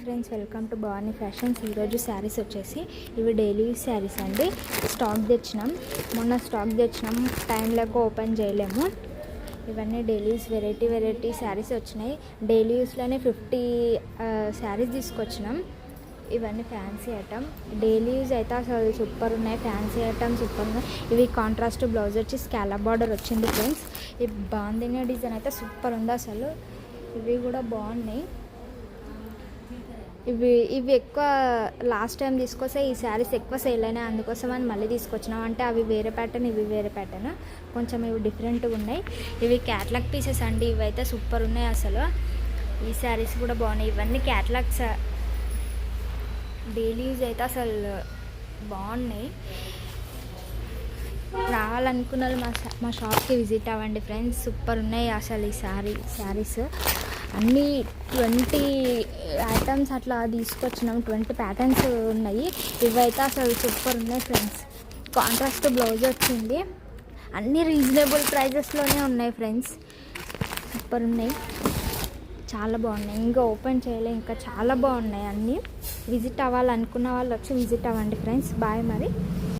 Friends, welcome to Bhavani fashions. ఈరోజు శారీస్ వచ్చేసి ఇవి డైలీ యూస్ శారీస్ అండి. స్టాక్ తెచ్చినాం, మొన్న స్టాక్ తెచ్చినాం, టైం లేక ఓపెన్ చేయలేము. ఇవన్నీ డైలీ యూస్ వెరైటీ శారీస్ వచ్చినాయి. డైలీ యూస్లోనే 50 శారీస్ తీసుకొచ్చినాం. ఇవన్నీ ఫ్యాన్సీ ఐటమ్. డైలీ యూజ్ అయితే అసలు సూపర్ ఉన్నాయి. ఫ్యాన్సీ ఐటమ్ సూపర్ ఉన్నాయి. ఇవి కాంట్రాస్ట్ బ్లౌజ్ వచ్చి స్కాలప్ బార్డర్ వచ్చింది ఫ్రెండ్స్. ఈ బాందిని డిజైన్ అయితే సూపర్ ఉంది అసలు. ఇవి కూడా బాగున్నాయి. ఇవి ఎక్కువ లాస్ట్ టైం తీసుకొస్తే ఈ శారీస్ ఎక్కువ సేల్ అయినాయి, అందుకోసం అని మళ్ళీ తీసుకొచ్చినాం. అంటే అవి వేరే ప్యాటర్న్, ఇవి వేరే ప్యాటర్న్, కొంచెం ఇవి డిఫరెంట్గా ఉన్నాయి. ఇవి క్యాట్లాగ్ పీసెస్ అండి. ఇవైతే సూపర్ ఉన్నాయి అసలు. ఈ శారీస్ కూడా బాగున్నాయి. ఇవన్నీ క్యాట్లాగ్స్. డైలీ యూజ్ అయితే అసలు బాగున్నాయి. రావాలనుకున్న వాళ్ళు మా షాప్కి విజిట్ అవ్వండి ఫ్రెండ్స్. సూపర్ ఉన్నాయి అసలు ఈ శారీస్ అన్నీ 20 ఐటమ్స్ అట్లా తీసుకొచ్చినాం. 20 ప్యాటర్న్స్ ఉన్నాయి. ఇవైతే అసలు సూపర్ ఉన్నాయి ఫ్రెండ్స్. కాంట్రాస్ట్ బ్లౌజ్ వచ్చింది. అన్నీ రీజనబుల్ ప్రైజెస్లోనే ఉన్నాయి ఫ్రెండ్స్. సూపర్ ఉన్నాయి, చాలా బాగున్నాయి. ఇంకా ఓపెన్ చేయలే, ఇంకా చాలా బాగున్నాయి అన్నీ. విజిట్ అవ్వాలనుకున్న వాళ్ళు వచ్చి విజిట్ అవ్వండి ఫ్రెండ్స్. బాయ్ మరి.